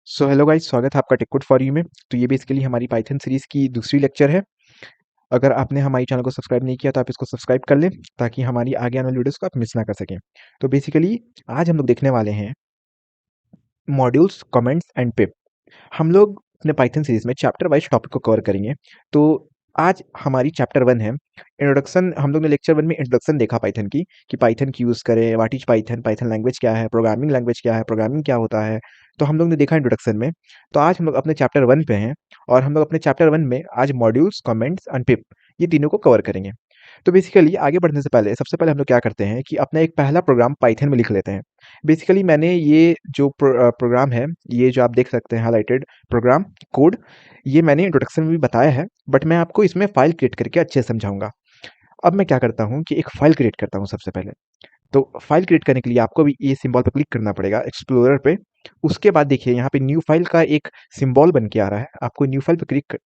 So hello guys, स्वागत है आपका टेक फॉर यू में। तो ये बेसिकली हमारी पाइथन सीरीज़ की दूसरी लेक्चर है। अगर आपने हमारी चैनल को सब्सक्राइब नहीं किया तो आप इसको सब्सक्राइब कर लें ताकि हमारी आगे आने वाली वीडियोस को आप मिस ना कर सकें। तो बेसिकली आज हम लोग देखने वाले हैं मॉड्यूल्स, कमेंट्स एंड पिप। हम लोग अपने पाइथन सीरीज में चैप्टर वाइज टॉपिक को कवर करेंगे। तो आज हमारी चैप्टर 1 है इंट्रोडक्शन। हम लोग ने लेक्चर 1 में इंट्रोडक्शन देखा पाइथन की, कि पाइथन की यूज़ करें, what is Python, Python language क्या है, प्रोग्रामिंग लैंग्वेज क्या है, प्रोग्रामिंग क्या होता है। तो हम लोग ने देखा इंट्रोडक्शन में। तो आज हम लोग अपने चैप्टर 1 पे हैं और हम लोग अपने चैप्टर 1 में आज मॉड्यूल्स, कमेंट्स एंड पिप ये तीनों को कवर करेंगे। तो बेसिकली आगे बढ़ने से पहले सबसे पहले हम लोग क्या करते हैं कि अपना एक पहला प्रोग्राम पाइथन में लिख लेते हैं। बेसिकली मैंने ये जो प्रोग्राम है, ये जो आप देख सकते हैं हाइलाइटेड प्रोग्राम कोड, ये मैंने इंट्रोडक्शन में भी बताया है, बट मैं आपको इसमें फाइल क्रिएट करके अच्छे से समझाऊंगा। अब मैं क्या करता हूँ कि एक फाइल क्रिएट करता हूँ सबसे पहले। तो फाइल क्रिएट करने के लिए आपको भी ये सिंबल पर क्लिक करना पड़ेगा एक्सप्लोरर पे। उसके बाद देखिए यहाँ पे न्यू फाइल का एक सिंबल बन के आ रहा है, आपको न्यू फाइल पे क्लिक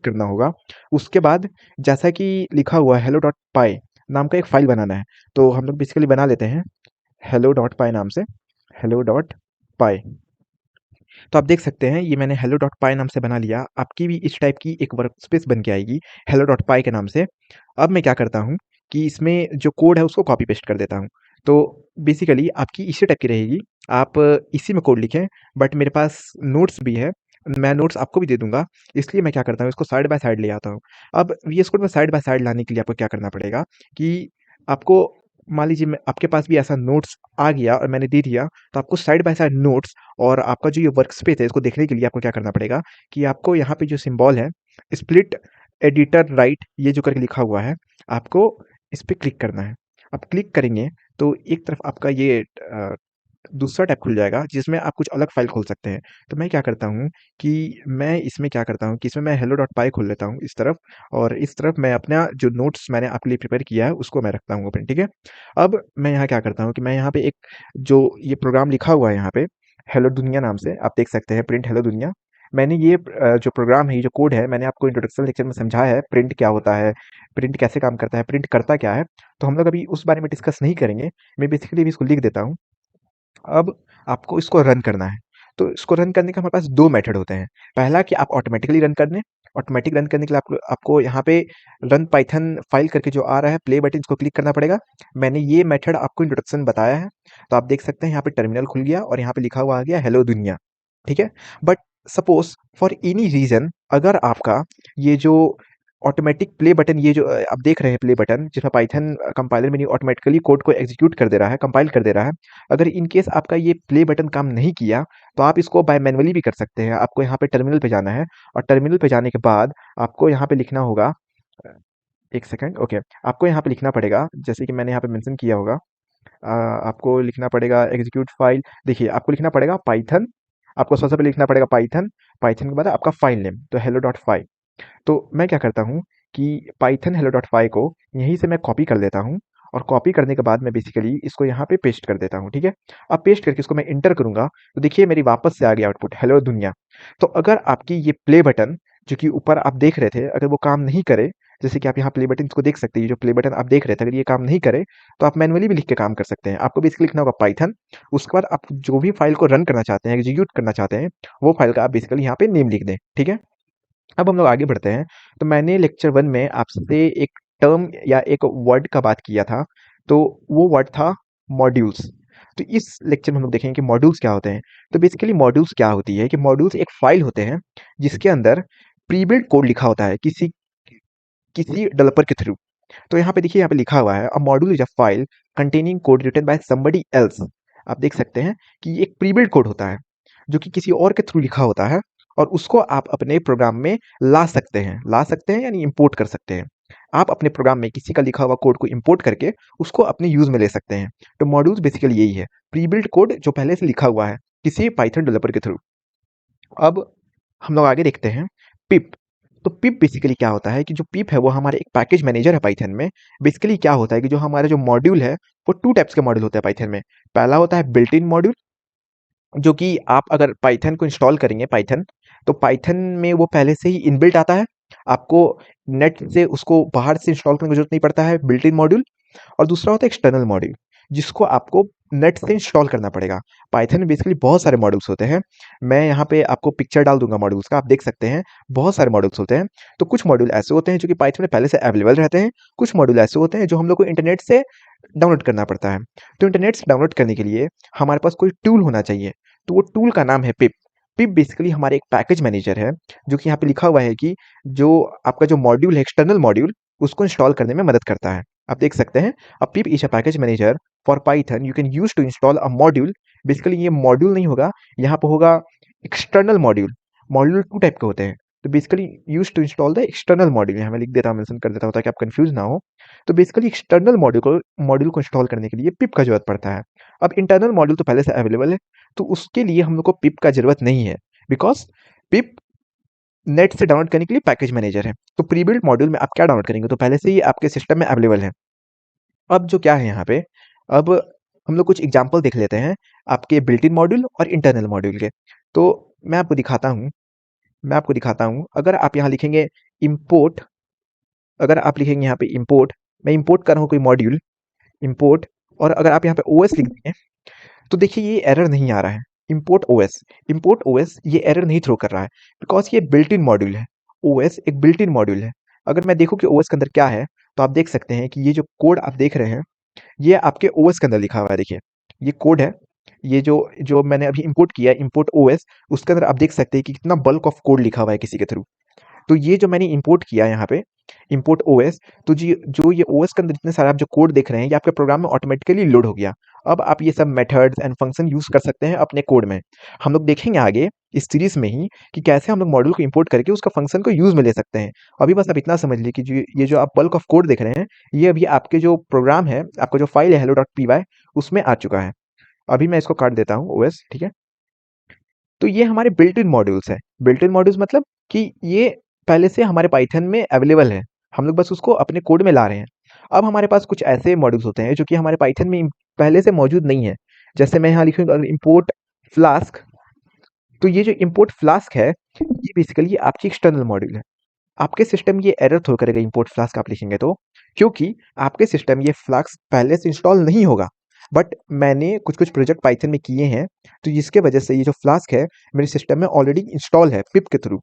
करना होगा। उसके बाद जैसा कि लिखा हुआ है hello डॉट पाई नाम का एक फ़ाइल बनाना है। तो हम लोग बेसिकली बना लेते हैं hello डॉट पाई नाम से, hello डॉट पाई। तो आप देख सकते हैं ये मैंने hello डॉट पाई नाम से बना लिया। आपकी भी इस टाइप की एक वर्कस्पेस बन के आएगी hello डॉट पाई के नाम से। अब मैं क्या करता हूँ कि इसमें जो कोड है उसको कॉपी पेस्ट कर देता हूँ। तो बेसिकली आपकी इसी टाइप की रहेगी। आप इसी में कोड लिखें, बट मेरे पास नोट्स भी है, मैं नोट्स आपको भी दे दूँगा। इसलिए मैं क्या करता हूँ, इसको साइड बाय साइड ले आता हूँ। अब वीएस कोड में साइड बाय साइड लाने के लिए आपको क्या करना पड़ेगा कि आपको, मान लीजिए मैं आपके पास भी ऐसा नोट्स आ गया और मैंने दे दिया, तो आपको साइड बाय साइड नोट्स और आपका जो ये वर्कस्पेस है इसको देखने के लिए आपको क्या करना पड़ेगा कि आपको यहाँ पे जो सिंबल है स्प्लिट एडिटर राइट, ये जो करके लिखा हुआ है, आपको इस पे क्लिक करना है। आप क्लिक करेंगे तो एक तरफ आपका ये दूसरा टैब खुल जाएगा जिसमें आप कुछ अलग फाइल खोल सकते हैं। तो मैं क्या करता हूँ कि मैं इसमें क्या करता हूँ कि इसमें मैं hello डॉट पाई खोल लेता हूँ इस तरफ, और इस तरफ मैं अपना जो नोट्स मैंने आपके लिए प्रिपेयर किया है उसको मैं रखता हूँ ओपन, ठीक है। अब मैं यहाँ क्या करता हूँ कि मैं यहाँ पे एक जो ये प्रोग्राम लिखा हुआ है यहाँ पे हेलो दुनिया नाम से, आप देख सकते हैं प्रिंट हेलो दुनिया। मैंने ये जो प्रोग्राम है, ये जो कोड है, मैंने आपको इंट्रोडक्शन लेक्चर में समझाया है प्रिंट क्या होता है, प्रिंट कैसे काम करता है, प्रिंट करता क्या है। तो हम लोग अभी उस बारे में डिस्कस नहीं करेंगे। मैं बेसिकली अभी इसको लिख देता हूँ। अब आपको इसको रन करना है। तो इसको रन करने के हमारे पास 2 मेथड होते हैं। पहला कि आप ऑटोमैटिकली रन कर दें। ऑटोमैटिक रन करने के लिए आपको आपको यहाँ पे रन पाइथन फाइल करके जो आ रहा है प्ले बटन, इसको क्लिक करना पड़ेगा। मैंने ये मेथड आपको इंट्रोडक्शन में बताया है। तो आप देख सकते हैं यहाँ पे टर्मिनल खुल गया और यहाँ पे लिखा हुआ आ गया हेलो दुनिया, ठीक है। But suppose for any reason अगर आपका ये जो ऑटोमैटिक प्ले बटन, ये जो आप देख रहे हैं प्ले बटन जिसमें पाइथन कंपाइलर में ऑटोमैटिकली कोड को एग्जीक्यूट कर दे रहा है, कंपाइल कर दे रहा है। अगर इन केस आपका ये प्ले बटन काम नहीं किया तो आप इसको बाय मैनुअली भी कर सकते हैं। आपको यहाँ पे टर्मिनल पे जाना है और टर्मिनल पे जाने के बाद आपको यहाँ पे लिखना होगा, एक सेकंड, ओके। आपको यहाँ पे लिखना पड़ेगा जैसे कि मैंने यहाँ पे मेंशन किया होगा। आपको लिखना पड़ेगा एग्जीक्यूट फाइल। देखिए आपको लिखना पड़ेगा पाइथन। आपको सबसे पहले लिखना पड़ेगा पाइथन। पाइथन के बाद आपका फाइल नेम, तो हेलो डॉट फाइल। तो मैं क्या करता हूँ कि पाइथन हेलो डॉट पाई को यहीं से मैं कॉपी कर लेता हूँ, और कॉपी करने के बाद मैं बेसिकली इसको यहाँ पे पेस्ट कर देता हूँ, ठीक है। अब पेस्ट करके इसको मैं इंटर करूँगा तो देखिए मेरी वापस से आ गया आउटपुट हेलो दुनिया। तो अगर आपकी ये प्ले बटन जो कि ऊपर आप देख रहे थे, अगर वो काम नहीं करे, जैसे कि आप यहाँ प्ले बटन को देख सकते हैं, ये जो प्ले बटन आप देख रहे थे अगर ये काम नहीं करे तो आप मैनुअली भी लिख के काम कर सकते हैं। आपको बेसिकली लिखना होगा पाइथन। उसके बाद आप जो भी फाइल को रन करना चाहते हैं, एग्जीक्यूट करना चाहते हैं, वो फाइल का आप बेसिकली यहाँ पे नेम लिख दें, ठीक है। अब हम लोग आगे बढ़ते हैं। तो मैंने लेक्चर 1 में आपसे एक टर्म या एक वर्ड का बात किया था, तो वो वर्ड था मॉड्यूल्स। तो इस लेक्चर में हम लोग देखेंगे कि मॉड्यूल्स क्या होते हैं। तो बेसिकली मॉड्यूल्स क्या होती है कि मॉड्यूल्स एक फाइल होते हैं जिसके अंदर प्री बिल्ट कोड लिखा होता है किसी किसी डेवलपर के थ्रू। तो यहाँ पे देखिए, यहाँ पे लिखा हुआ है a module is a file containing code written by somebody else. आप देख सकते हैं कि ये एक प्री बिल्ट कोड होता है जो कि किसी और के थ्रू लिखा होता है, और उसको आप अपने प्रोग्राम में ला सकते हैं यानी इंपोर्ट कर सकते हैं। आप अपने प्रोग्राम में किसी का लिखा हुआ कोड को इंपोर्ट करके उसको अपने यूज में ले सकते हैं। तो मॉड्यूल्स बेसिकली यही है, प्री बिल्ट कोड जो पहले से लिखा हुआ है किसी पाइथन डेवलपर के थ्रू। अब हम लोग आगे देखते हैं पिप। तो पिप बेसिकली क्या होता है कि जो पिप है वो हमारे एक पैकेज मैनेजर है पाइथन में। बेसिकली क्या होता है कि जो हमारा जो मॉड्यूल है वो 2 टाइप्स के मॉड्यूल होते हैं पाइथन में। पहला होता है बिल्ट इन मॉड्यूल, जो कि आप अगर पाइथन को इंस्टॉल करेंगे पाइथन, तो पाइथन में वो पहले से ही इनबिल्ट आता है। आपको नेट से उसको बाहर से इंस्टॉल करने की जरूरत नहीं पड़ता है, बिल्ट इन मॉड्यूल। और दूसरा होता है एक्सटर्नल मॉड्यूल, जिसको आपको नेट से इंस्टॉल करना पड़ेगा। पाइथन में बेसिकली बहुत सारे मॉड्यूल्स होते हैं। मैं यहाँ पे आपको पिक्चर डाल दूंगा मॉड्यूल्स का, आप देख सकते हैं बहुत सारे मॉड्यूल्स होते हैं। तो कुछ मॉड्यूल ऐसे होते हैं जो कि पाइथन में पहले से अवेलेबल रहते हैं, कुछ मॉड्यूल ऐसे होते हैं जो हम लोग को इंटरनेट से डाउनलोड करना पड़ता है। तो इंटरनेट से डाउनलोड करने के लिए हमारे पास कोई टूल होना चाहिए, तो वो टूल का नाम है पिप। पिप बेसिकली हमारे एक पैकेज मैनेजर है, जो कि यहाँ पे लिखा हुआ है कि जो आपका जो मॉड्यूल है, एक्सटर्नल मॉड्यूल, उसको इंस्टॉल करने में मदद करता है। आप देख सकते हैं, a pip is a package manager for Python, you can use to install a module. Basically ये मॉड्यूल नहीं होगा, यहाँ पे होगा external module. Module two type के होते हैं, तो basically use to install the external module, यहाँ मैं लिख देता हूँ, मेंशन कर देता हूँ ताकि आप कंफ्यूज ना हो। तो बेसिकली एक्सटर्नल मॉड्यूल को इंस्टॉल करने के लिए पिप का जरूरत पड़ता है। अब इंटरनल मॉड्यूल तो पहले से अवेलेबल है, तो उसके लिए हम लोग को पिप का जरूरत नहीं है, बिकॉज पिप नेट से डाउनलोड करने के लिए पैकेज मैनेजर है। तो प्री बिल्ट मॉड्यूल में आप क्या डाउनलोड करेंगे, तो पहले से ही आपके सिस्टम में अवेलेबल है। अब जो क्या है यहाँ पे, अब हम लोग कुछ एग्जांपल देख लेते हैं आपके बिल्ट इन मॉड्यूल और इंटरनल मॉड्यूल के। तो मैं आपको दिखाता हूँ, अगर आप यहाँ लिखेंगे इम्पोर्ट, अगर आप लिखेंगे यहाँ पे इम्पोर्ट, मैं इम्पोर्ट कर रहा हूँ कोई मॉड्यूल, इम्पोर्ट, और अगर आप यहाँ पे ओएस लिख देंगे, तो देखिए ये एरर नहीं आ रहा है। इम्पोर्ट ओएस ये एरर नहीं थ्रो कर रहा है, बिकॉज ये बिल्ट इन मॉड्यूल है। ओएस एक बिल्ट इन मॉड्यूल है। अगर मैं देखूँ कि ओएस के अंदर क्या है, तो आप देख सकते हैं कि ये जो कोड आप देख रहे हैं, ये आपके ओएस के अंदर लिखा हुआ है। देखिए ये कोड है, ये जो जो मैंने अभी इंपोर्ट किया है, इंपोर्ट ओएस, उसके अंदर आप देख सकते हैं कि कितना बल्क ऑफ कोड लिखा हुआ है किसी के थ्रू। तो ये जो मैंने इंपोर्ट किया यहाँ पे, इंपोर्ट ओएस, तो जी जो ये ओएस के अंदर इतने सारे आप जो कोड देख रहे हैं, ये आपके प्रोग्राम में ऑटोमेटिकली लोड हो गया। अब आप ये सब मेथड्स एंड फंक्शन यूज कर सकते हैं अपने कोड में। हम लोग देखेंगे आगे इस सीरीज में ही कि कैसे हम लोग मॉड्यूल को इंपोर्ट करके उसका फंक्शन को यूज में ले सकते हैं। अभी बस आप इतना समझ लीजिए कि जो ये जो आप बल्क ऑफ कोड देख रहे हैं, ये अभी आपके जो प्रोग्राम है, आपका जो फाइल है hello.py, उसमें आ चुका है। अभी मैं इसको काट देता हूँ ओएस, ठीक है। तो ये हमारे बिल्ट इन मॉड्यूल्स हैं। बिल्ट इन मॉड्यूल्स मतलब कि ये पहले से हमारे पाइथन में अवेलेबल है, हम लोग बस उसको अपने कोड में ला रहे हैं। अब हमारे पास कुछ ऐसे मॉड्यूल्स होते हैं जो कि हमारे पाइथन में पहले से मौजूद नहीं है। जैसे मैं यहाँ लिखूंगा इम्पोर्ट फ्लास्क, तो ये जो इम्पोर्ट फ्लास्क है, ये बेसिकली आपकी एक्सटर्नल मॉड्यूल है। आपके सिस्टम ये एरर थ्रो करेगा इम्पोर्ट फ्लास्क आप लिखेंगे तो, क्योंकि आपके सिस्टम ये फ्लास्क पहले से इंस्टॉल नहीं होगा। बट मैंने कुछ कुछ प्रोजेक्ट पाइथन में किए हैं, तो जिसके वजह से ये जो फ्लास्क है मेरे सिस्टम में ऑलरेडी इंस्टॉल है पिप के थ्रू।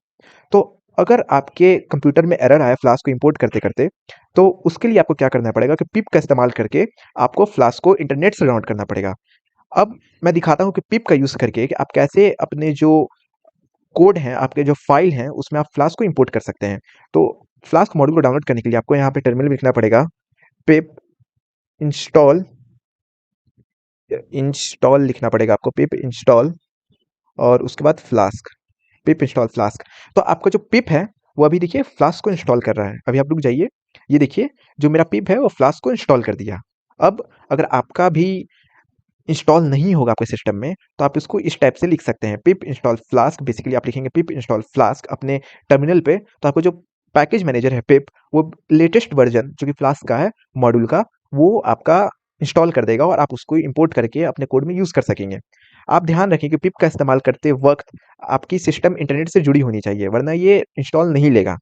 तो अगर आपके कंप्यूटर में एरर आया फ्लास्क को इंपोर्ट करते करते, तो उसके लिए आपको क्या करना पड़ेगा कि पिप का इस्तेमाल करके आपको फ्लास्क को इंटरनेट से डाउनलोड करना पड़ेगा। अब मैं दिखाता हूँ कि पिप का यूज़ करके कि आप कैसे अपने जो कोड हैं, आपके जो फाइल हैं, उसमें आप फ्लास्क को इंपोर्ट कर सकते हैं। तो फ्लास्क मॉड्यूल को डाउनलोड करने के लिए आपको यहाँ पे टर्मिनल में लिखना पड़ेगा पिप इंस्टॉल, इंस्टॉल लिखना पड़ेगा आपको, पिप इंस्टॉल, और उसके बाद फ्लास्क, पिप इंस्टॉल फ्लास्क। तो आपका जो पिप है वो अभी देखिए फ्लास्क को इंस्टॉल कर रहा है। अभी आप रुक जाइए, ये देखिए जो मेरा पिप है वो फ्लास्क को इंस्टॉल कर दिया। अब अगर आपका भी इंस्टॉल नहीं होगा आपके सिस्टम में, तो आप इसको इस टाइप से लिख सकते हैं, पिप इंस्टॉल फ्लास्क। बेसिकली आप लिखेंगे पिप इंस्टॉल फ्लास्क अपने टर्मिनल पे, तो आपको जो पैकेज मैनेजर है पिप, वो लेटेस्ट वर्जन जो कि फ्लास्क का है मॉड्यूल का, वो आपका इंस्टॉल कर देगा और आप उसको इंपोर्ट करके अपने कोड में यूज़ कर सकेंगे। आप ध्यान रखें कि पिप का इस्तेमाल करते वक्त आपकी सिस्टम इंटरनेट से जुड़ी होनी चाहिए, वरना ये इंस्टॉल नहीं लेगा।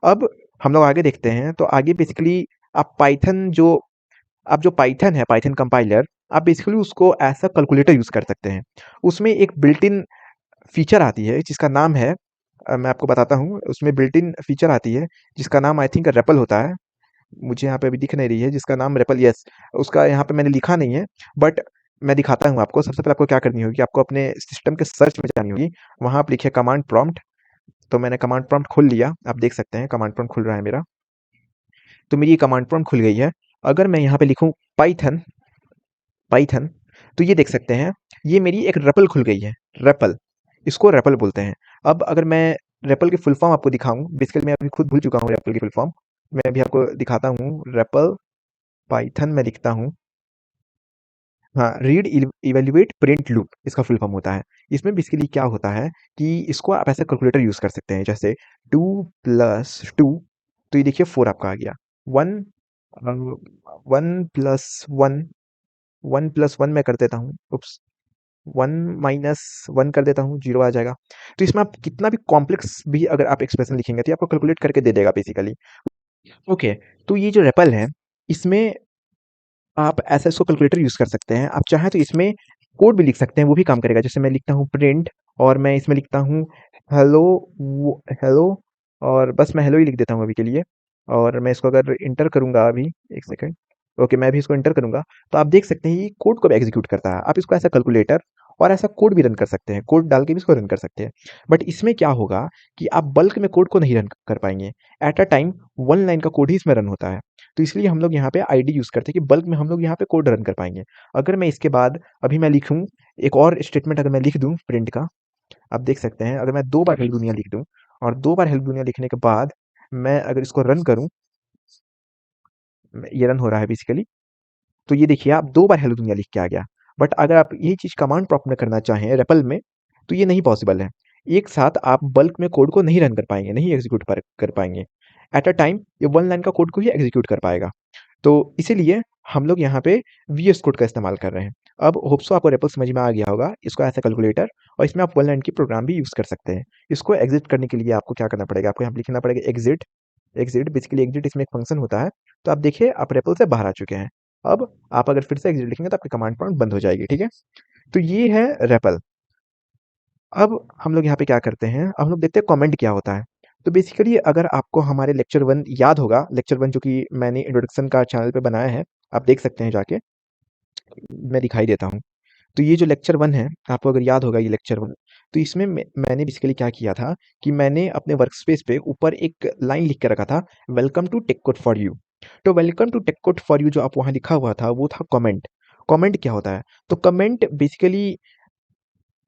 अब हम लोग आगे देखते हैं, तो आगे बेसिकली आप पाइथन जो आप जो पाइथन है, पाइथन कंपाइलर, आप बेसिकली उसको एज़ अ कैलकुलेटर यूज़ कर सकते हैं। उसमें एक बिल्ट इन फीचर आती है जिसका नाम है, मैं आपको बताता हूँ, उसमें बिल्ट इन फीचर आती है जिसका नाम आई थिंक रेपल होता है। मुझे यहाँ पे अभी दिख नहीं रही है जिसका नाम रेपल, यस, उसका यहाँ पे मैंने लिखा नहीं है, बट मैं दिखाता हूँ आपको। सबसे पहले आपको क्या करनी होगी, आपको अपने सिस्टम के सर्च में जानी होगी, वहाँ आप लिखिए कमांड प्रॉम्प्ट। तो मैंने कमांड प्रॉम्प्ट खोल लिया, आप देख सकते हैं कमांड प्रॉम्प्ट खुल रहा है मेरा। तो मेरी ये कमांड प्रॉम्प्ट खुल गई है। अगर मैं यहाँ पे लिखूँ पाइथन, पाइथन, तो ये देख सकते हैं ये मेरी एक रेपल खुल गई है। रेपल, इसको रेपल बोलते हैं। अब अगर मैं रेपल की फुल फॉर्म आपको दिखाऊं, बेसिकली मैं अभी खुद भूल चुका हूँ रेपल की फुल फॉर्म, मैं अभी आपको दिखाता हूँ। रेपल पाइथन में लिखता हूँ, हाँ, रीड इवेल्युएट प्रिंट लूप इसका फुल फॉर्म होता है। इसमें बेसिकली क्या होता है कि इसको आप ऐसे कैलकुलेटर यूज़ कर सकते हैं, जैसे 2 + 2, तो ये देखिए 4 आपका आ गया। 1 1 + 1, 1 + 1 मैं कर देता हूँ, उप्स, 1 - 1 कर देता हूँ, 0 आ जाएगा। तो इसमें आप कितना भी कॉम्प्लेक्स भी अगर आप एक्सप्रेशन लिखेंगे, तो ये आपको कैलकुलेट करके दे देगा बेसिकली। ओके, तो ये जो रेपल है, इसमें आप ऐसा इसको कैलकुलेटर यूज़ कर सकते हैं। आप चाहें तो इसमें कोड भी लिख सकते हैं, वो भी काम करेगा। जैसे मैं लिखता हूँ प्रिंट और मैं इसमें लिखता हूँ हेलो हेलो और बस मैं हेलो ही लिख देता हूँ अभी के लिए। और मैं इसको अगर इंटर करूँगा अभी, एक सेकंड, ओके मैं अभी इसको इंटर करूँगा, तो आप देख सकते हैं ये कोड को भी एग्जीक्यूट करता है। आप इसको ऐसा कैलकुलेटर और ऐसा कोड भी रन कर सकते हैं, कोड डाल के भी इसको रन कर सकते हैं। बट इसमें क्या होगा कि आप बल्क में कोड को नहीं रन कर पाएंगे। At a time one line का कोड ही इसमें रन होता है। तो इसलिए हम लोग यहाँ पे आईडी यूज़ करते हैं कि बल्क में हम लोग यहाँ पे कोड रन कर पाएँगे। अगर मैं इसके बाद अभी मैं लिखूँ एक और स्टेटमेंट, अगर मैं लिख दूँ प्रिंट का, आप देख सकते हैं अगर मैं 2 बार हेल्प दुनिया लिख दूँ और 2 बार हेल्प दुनिया लिखने के बाद मैं अगर इसको रन करूँ, ये रन हो रहा है बेसिकली, तो ये देखिए आप 2 बार हेलो दुनिया लिख के आ गया। बट अगर आप यही चीज़ कमांड प्रॉम्प्ट में करना चाहें रेपल में, तो ये नहीं पॉसिबल है। एक साथ आप बल्क में कोड को नहीं रन कर पाएँगे, नहीं एग्ज़ीक्यूट पर कर पाएँगे। एट अ टाइम ये 1 लाइन का कोड को ही एग्ज़ीक्यूट कर पाएगा। तो इसीलिए हम लोग यहाँ पे वीएस कोड का इस्तेमाल कर रहे हैं। अब होप सो आपको रेपल समझ में आ गया होगा, इसको एज़ अ कैलकुलेटर और इसमें आप वन लाइन की प्रोग्राम भी यूज़ कर सकते हैं। इसको एग्ज़िट करने के लिए आपको क्या करना पड़ेगा, आपको यहाँ पे लिखना पड़ेगा एग्ज़िट, एग्ज़िट बेसिकली एग्ज़िट इसमें एक फंक्शन होता है। तो आप देखिए आप रेपल से बाहर आ चुके हैं। अब आप अगर फिर से एग्ज़िट लिखेंगे तो आपकी कमांड प्रॉम्प्ट बंद हो जाएगी, ठीक है? तो ये है रेपल। अब हम लोग यहाँ पे क्या करते हैं, अब हम लोग देखते हैं कमेंट क्या होता है। तो बेसिकली अगर आपको हमारे लेक्चर 1 याद होगा, लेक्चर 1 जो कि मैंने इंट्रोडक्शन का चैनल पे बनाया है, आप देख सकते हैं जाके, मैं दिखाई देता हूँ। तो ये जो लेक्चर 1 है, आपको अगर याद होगा ये लेक्चर 1, तो इसमें मैंने बेसिकली क्या किया था कि मैंने अपने वर्कस्पेस पे ऊपर एक लाइन लिख के रखा था, welcome to tech code for you. तो welcome to tech code for you जो आप वहाँ लिखा हुआ था, वो था कमेंट। कमेंट क्या होता है? तो comment basically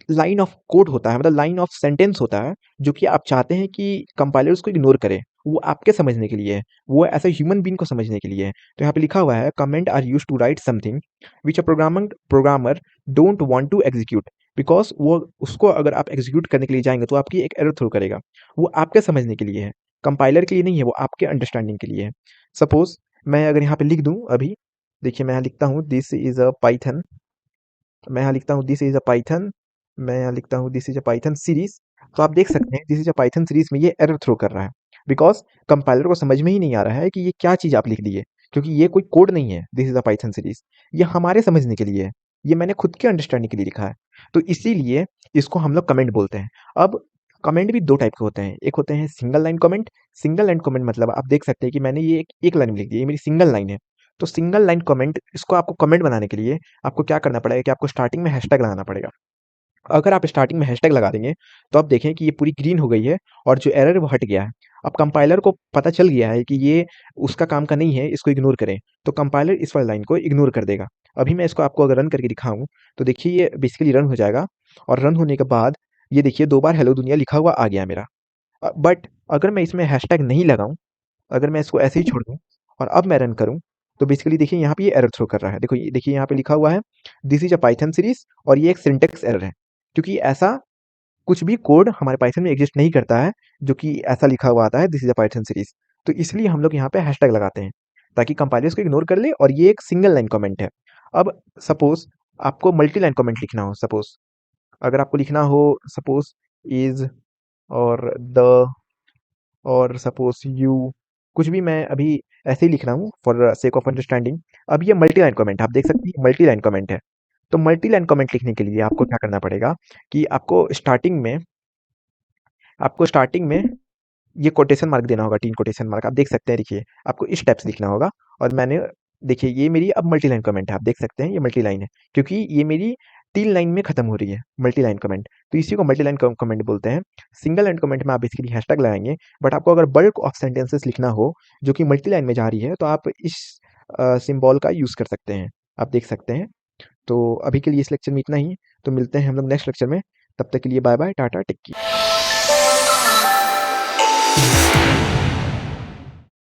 line of code होता है, मतलब लाइन ऑफ सेंटेंस होता है, जो कि आप चाहते हैं कि कंपाइलर उसको इग्नोर करे। वो आपके समझने के लिए है, वो एज़ अ ह्यूमन बीइंग को समझने के लिए है। तो यहाँ पे लिखा हुआ है comment are used to write something which a programmer don't want to execute, because वो उसको अगर आप एग्जीक्यूट करने के लिए जाएँगे तो आपकी एक एरर थ्रो करेगा। वो आपके समझने के लिए है, कंपाइलर के लिए नहीं है, वो आपके अंडरस्टैंडिंग के लिए है। सपोज़ मैं अगर यहाँ पे लिख दूँ अभी, देखिए मैं यहाँ लिखता हूँ दिस इज़ अ पाइथन, मैं यहाँ लिखता हूँ दिस इज़ अ पाइथन, मैं यहाँ लिखता हूँ this is a Python series. तो आप देख सकते हैं this is a Python series में ये एरर थ्रो कर रहा है। बिकॉज़ कंपाइलर को समझ में ही नहीं आ रहा है कि ये क्या चीज़ आप लिख दिए। क्योंकि ये कोई कोड नहीं है this is a Python series. ये हमारे समझने के लिए है। ये मैंने खुद के अंडरस्टैंडिंग के लिए लिखा है। तो इसीलिए इसको हम लोग कमेंट बोलते हैं। अब कमेंट भी 2 टाइप के होते हैं। एक होते हैं single line comment. Single line comment मतलब आप देख सकते हैं कि मैंने ये एक लाइन में लिख दी, ये मेरी सिंगल लाइन है। तो सिंगल लाइन कमेंट, इसको आपको कमेंट बनाने के लिए आपको क्या करना पड़ेगा कि आपको स्टार्टिंग में हैशटैग लगाना पड़ेगा। अगर आप स्टार्टिंग में हैशटैग लगा देंगे, तो आप देखें कि ये पूरी ग्रीन हो गई है और जो एरर है वो हट गया है। अब कंपाइलर को पता चल गया है कि ये उसका काम का नहीं है, इसको इग्नोर करें। तो कंपाइलर इस वाली लाइन को इग्नोर कर देगा। अभी मैं इसको आपको अगर रन करके दिखाऊँ, तो देखिए ये बेसिकली रन हो जाएगा और रन होने के बाद ये देखिए 2 बार हेलो दुनिया लिखा हुआ आ गया मेरा। बट अगर मैं इसमें हैशटैग नहीं लगाऊँ, अगर मैं इसको ऐसे ही छोड़ दूँ और अब मैं रन करूँ, तो बेसिकली देखिए यहाँ पे ये एरर थ्रो कर रहा है। देखो ये देखिए यहाँ पे लिखा हुआ है this is a Python series और ये एक सिंटैक्स एरर है। क्योंकि ऐसा कुछ भी कोड हमारे पाइथन में एग्जिस्ट नहीं करता है, जो कि ऐसा लिखा हुआ आता है this is a Python series. तो इसलिए हम लोग यहाँ पे हैशटैग लगाते हैं, ताकि कंपाइलर इसको इग्नोर कर ले और ये एक सिंगल लाइन कमेंट है। अब सपोज़ आपको मल्टी लाइन कमेंट लिखना हो, सपोज़ अगर आपको लिखना हो सपोज़ इज़ और द और सपोज़ यू, कुछ भी मैं अभी ऐसे ही लिख रहा हूँ फॉर सेक ऑफ अंडरस्टैंडिंग। अब ये मल्टी लाइन कमेंट है, आप देख सकते हैं मल्टी लाइन कमेंट है। तो मल्टी लाइन कमेंट लिखने के लिए आपको क्या करना पड़ेगा कि आपको स्टार्टिंग में ये कोटेशन मार्क देना होगा, 3 कोटेशन मार्क आप देख सकते हैं, देखिए आपको इस टाइप से लिखना होगा। और मैंने देखिए ये मेरी अब मल्टी लाइन कमेंट है, आप देख सकते हैं ये मल्टी लाइन है, क्योंकि ये मेरी 3 लाइन में खत्म हो रही है मल्टी लाइन कमेंट। तो इसी को मल्टी लाइन कमेंट बोलते हैं। सिंगल लाइन कमेंट में आप बेसिकली हैशटैग लगाएंगे, बट आपको अगर बल्क ऑफ सेंटेंसेस लिखना हो जो कि मल्टी लाइन में जा रही है, तो आप इस सिंबल का यूज़ कर सकते हैं, आप देख सकते हैं। तो अभी के लिए इस लेक्चर में इतना ही, तो मिलते हैं हम लोग नेक्स्ट लेक्चर में। तब तक के लिए bye bye, tata, take care.